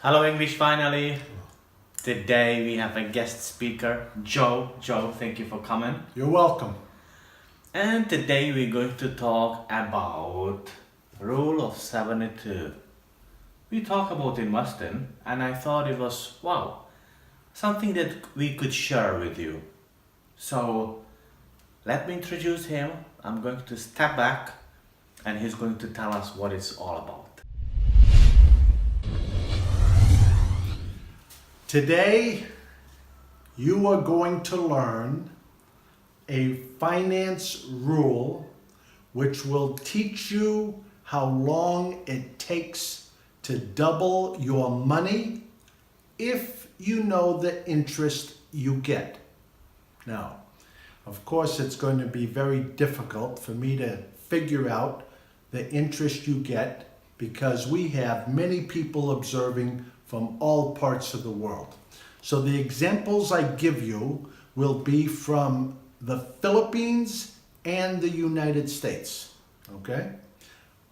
Hello English finally. Today we have a guest speaker, Joe. Joe, thank you for coming. You're welcome. And today we're going to talk about Rule of 72. We talk about investing and I thought it was, something that we could share with you. So let me introduce him. I'm going to step back and he's going to tell us what it's all about. Today, you are going to learn a finance rule which will teach you how long it takes to double your money if you know the interest you get. Now, of course, it's going to be very difficult for me to figure out the interest you get because we have many people observing from all parts of the world. So the examples I give you will be from the Philippines and the United States, okay?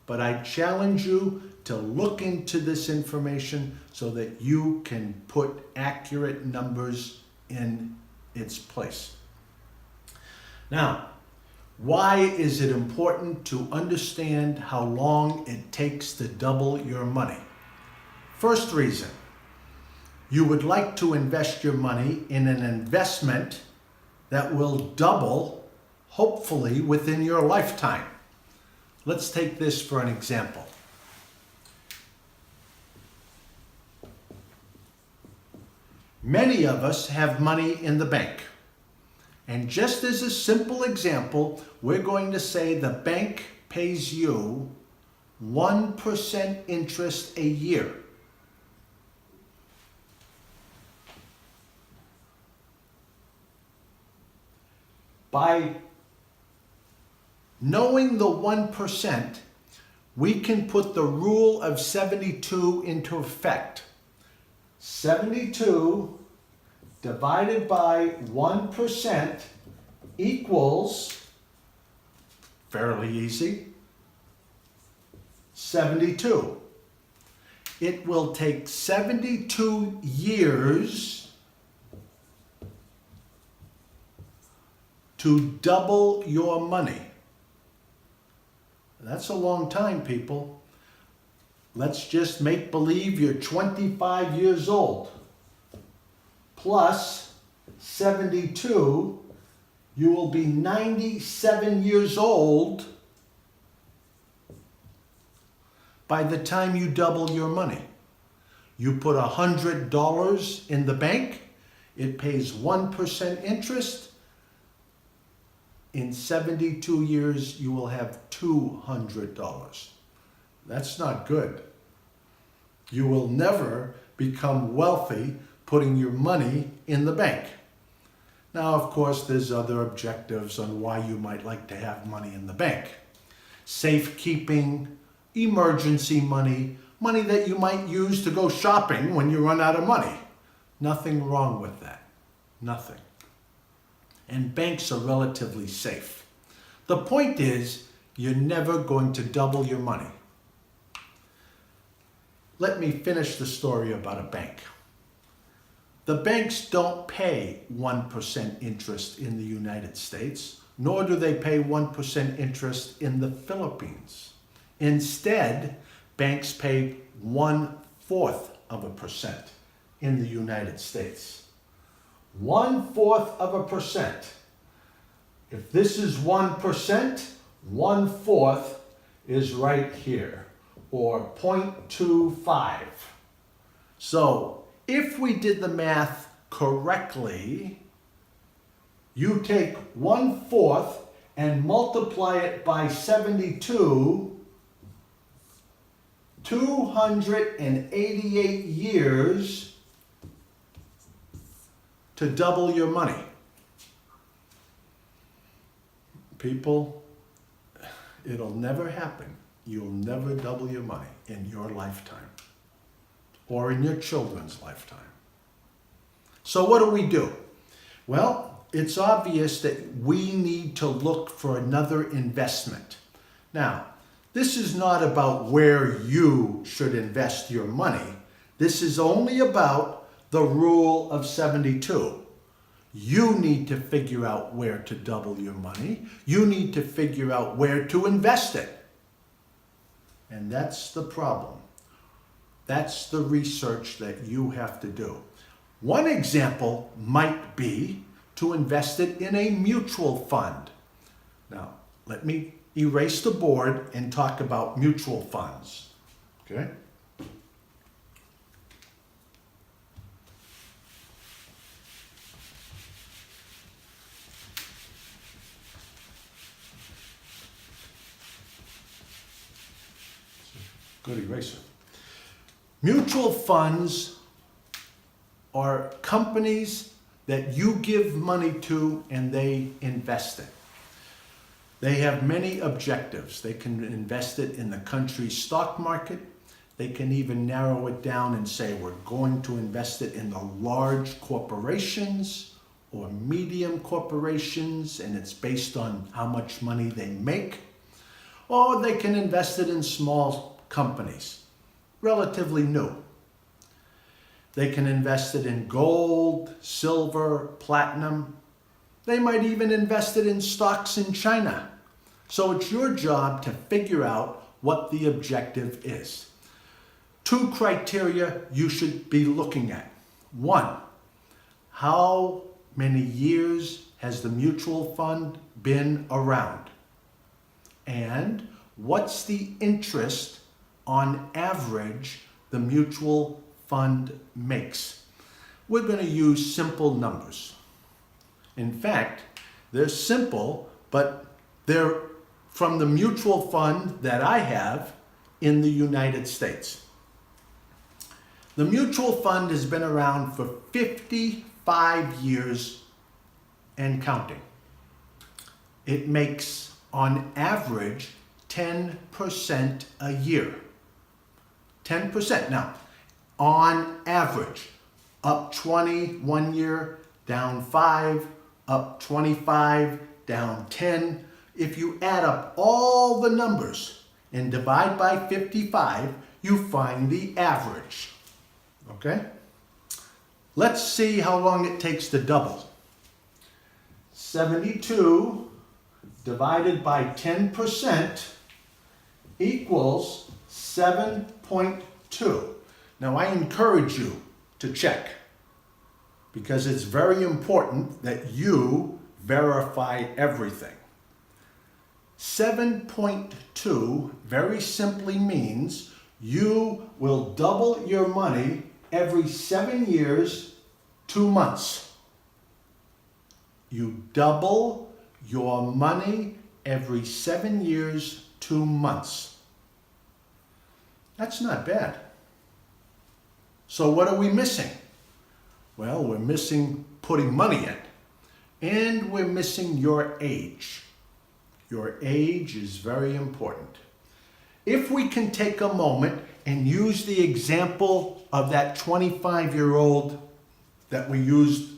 But I challenge you to look into this information so that you can put accurate numbers in its place. Now, why is it important to understand how long it takes to double your money? First reason, you would like to invest your money in an investment that will double, hopefully, within your lifetime. Let's take this for an example. Many of us have money in the bank. And just as a simple example, we're going to say the bank pays you 1% interest a year. By knowing the 1%, we can put the rule of 72 into effect. 72 divided by 1% equals, fairly easy, 72. It will take 72 years to double your money. That's a long time, people. Let's just make believe you're 25 years old. Plus 72, you will be 97 years old by the time you double your money. You put $100 in the bank, it pays 1% interest. In 72 years, you will have $200. That's not good. You will never become wealthy putting your money in the bank. Now, of course, there's other objectives on why you might like to have money in the bank. Safekeeping, emergency money, money that you might use to go shopping when you run out of money. Nothing wrong with that. Nothing. And banks are relatively safe. The point is, you're never going to double your money. Let me finish the story about a bank. The banks don't pay 1% interest in the United States, nor do they pay 1% interest in the Philippines. Instead, banks pay 1/4% in the United States. 1/4%. If this is 1%, 1/4 is right here, or 0.25. So if we did the math correctly, you take 1/4 and multiply it by 72, 288 years to double your money. People, it'll never happen. You'll never double your money in your lifetime or in your children's lifetime. So what do? Well, it's obvious that we need to look for another investment. Now, this is not about where you should invest your money. This is only about the rule of 72. You need to figure out where to double your money. You need to figure out where to invest it. And that's the problem. That's the research that you have to do. One example might be to invest it in a mutual fund. Now, let me erase the board and talk about mutual funds. Okay? Good eraser. Mutual funds are companies that you give money to and they invest it. They have many objectives. They can invest it in the country's stock market. They can even narrow it down and say, we're going to invest it in the large corporations or medium corporations, and it's based on how much money they make. Or they can invest it in small companies, relatively new. They can invest it in gold, silver, platinum. They might even invest it in stocks in China. So it's your job to figure out what the objective is. 2 criteria you should be looking at. 1, how many years has the mutual fund been around? And what's the interest on average the mutual fund makes? We're going to use simple numbers. In fact, they're simple, but they're from the mutual fund that I have in the United States. The mutual fund has been around for 55 years and counting. It makes, on average, 10% a year. 10%. Now, on average, up 20 one year, down 5, up 25, down 10. If you add up all the numbers and divide by 55, you find the average. Okay? Let's see how long it takes to double. 72 divided by 10% equals 7.2. Now I encourage you to check, because it's very important that you verify everything. 7.2 very simply means you will double your money every 7 years, 2 months. You double your money every 7 years, 2 months. That's not bad. So what are we missing? Well, we're missing putting money in, and we're missing your age. Your age is very important. If we can take a moment and use the example of that 25-year-old that we used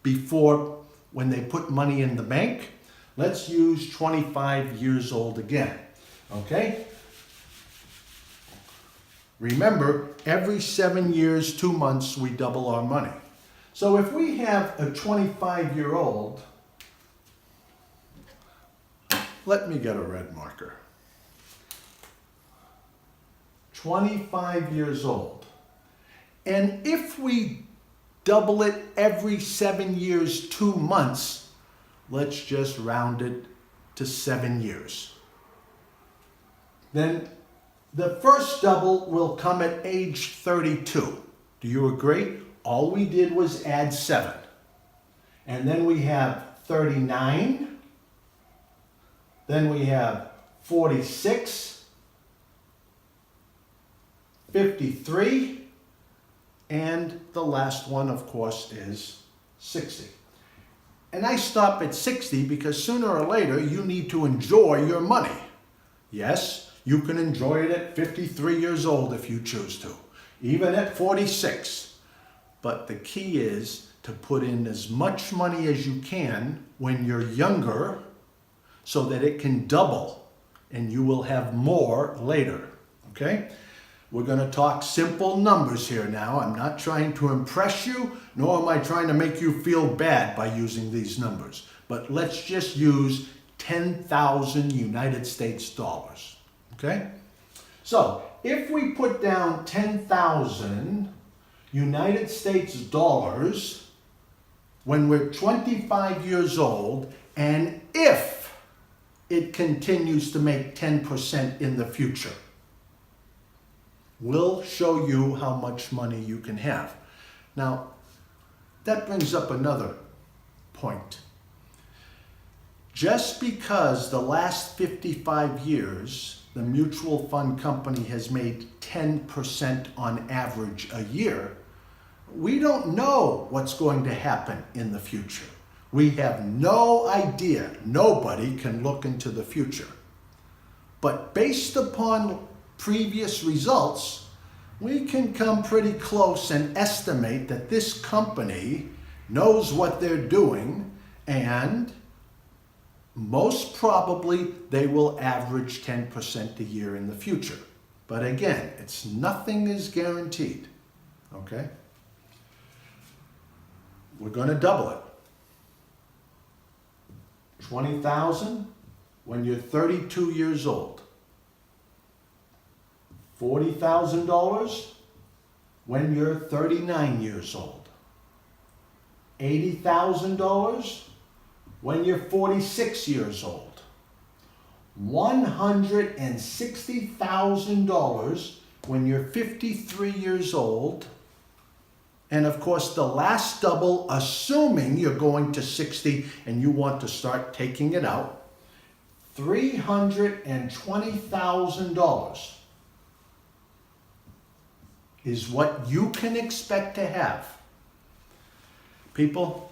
before when they put money in the bank, let's use 25 years old again, okay? Remember, every 7 years, 2 months, we double our money. So if we have a 25-year-old, let me get a red marker. 25 years old. And if we double it every 7 years, 2 months, let's just round it to 7 years. Then the first double will come at age 32. Do you agree? All we did was add 7. And then we have 39. Then we have 46, 53, and the last one, of course, is 60. And I stop at 60 because sooner or later you need to enjoy your money. Yes, you can enjoy it at 53 years old if you choose to, even at 46. But the key is to put in as much money as you can when you're younger, so that it can double and you will have more later, okay? We're going to talk simple numbers here now. I'm not trying to impress you, nor am I trying to make you feel bad by using these numbers. But let's just use 10,000 United States dollars. Okay? So, if we put down 10,000 United States dollars when we're 25 years old, and if it continues to make 10% in the future, we'll show you how much money you can have. Now, that brings up another point. Just because the last 55 years, the mutual fund company has made 10% on average a year, we don't know what's going to happen in the future. We have no idea. Nobody can look into the future. But based upon previous results, we can come pretty close and estimate that this company knows what they're doing, and most probably they will average 10% a year in the future. But again, nothing is guaranteed. Okay? We're going to double it. 20,000 when you're 32 years old. $40,000 when you're 39 years old. $80,000 when you're 46 years old. $160,000 when you're 53 years old. And of course, the last double, assuming you're going to 60 and you want to start taking it out, $320,000 is what you can expect to have. People,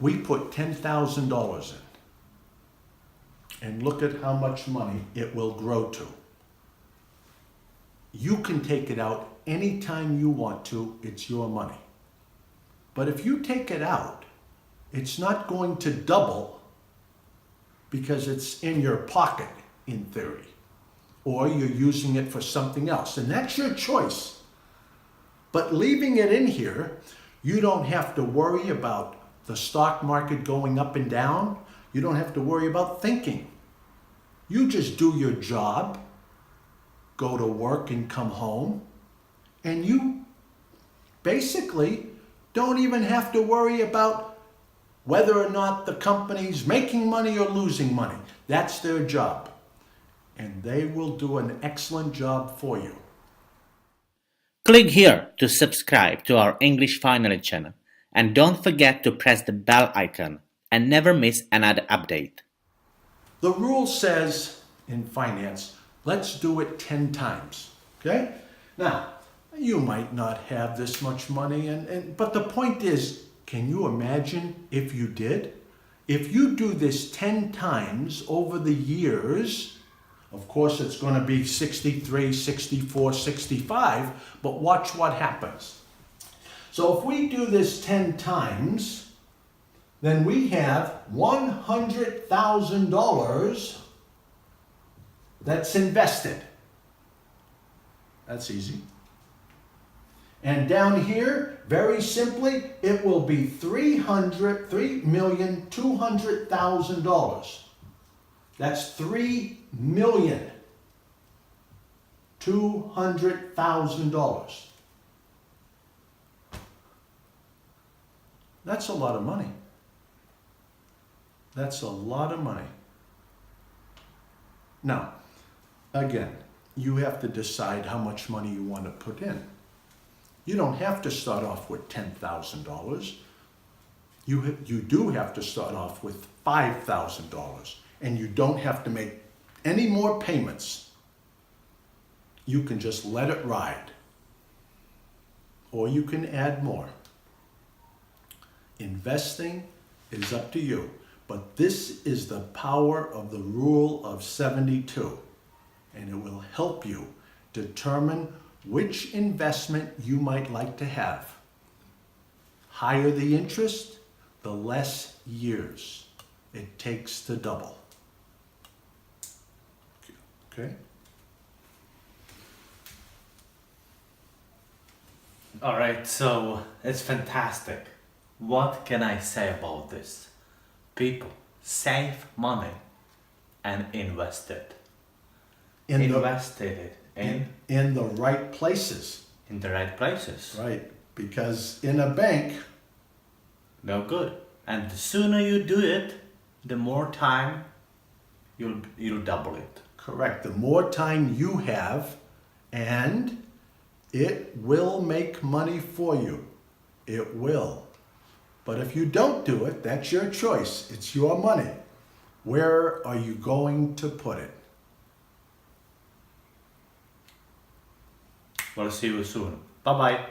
we put $10,000 in, and look at how much money it will grow to. You can take it out anytime you want to. It's your money. But if you take it out, it's not going to double because it's in your pocket, in theory, or you're using it for something else, and that's your choice. But leaving it in here, you don't have to worry about the stock market going up and down. You don't have to worry about thinking. You just do your job, go to work and come home, and you basically don't even have to worry about whether or not the company's making money or losing money. That's their job. And they will do an excellent job for you. Click here to subscribe to our English Finally channel, and don't forget to press the bell icon and never miss another update. The rule says in finance, let's do it 10 times, okay? Now, you might not have this much money, but the point is, can you imagine if you did? If you do this 10 times over the years, of course it's going to be 63, 64, 65, but watch what happens. So if we do this 10 times, then we have $100,000 that's invested. That's easy. And down here, very simply, it will be $3,200,000. That's $3,200,000. That's a lot of money. That's a lot of money. Now, again, you have to decide how much money you want to put in. You don't have to start off with $10,000. You do have to start off with $5,000, and you don't have to make any more payments. You can just let it ride, or you can add more. Investing is up to you, but this is the power of the rule of 72, and it will help you determine which investment you might like to have. Higher the interest, the less years it takes to double. Okay? Alright, so it's fantastic. What can I say about this? People save money and invest it. Invested it in the right places, in the right places. right? Because in a bank, No good. And the sooner you do it, the more time you'll double it. correct, the more time you have, and it will make money for you. It will. But if you don't do it, that's your choice. It's your money. Where are you going to put it? We'll see you soon. Bye bye.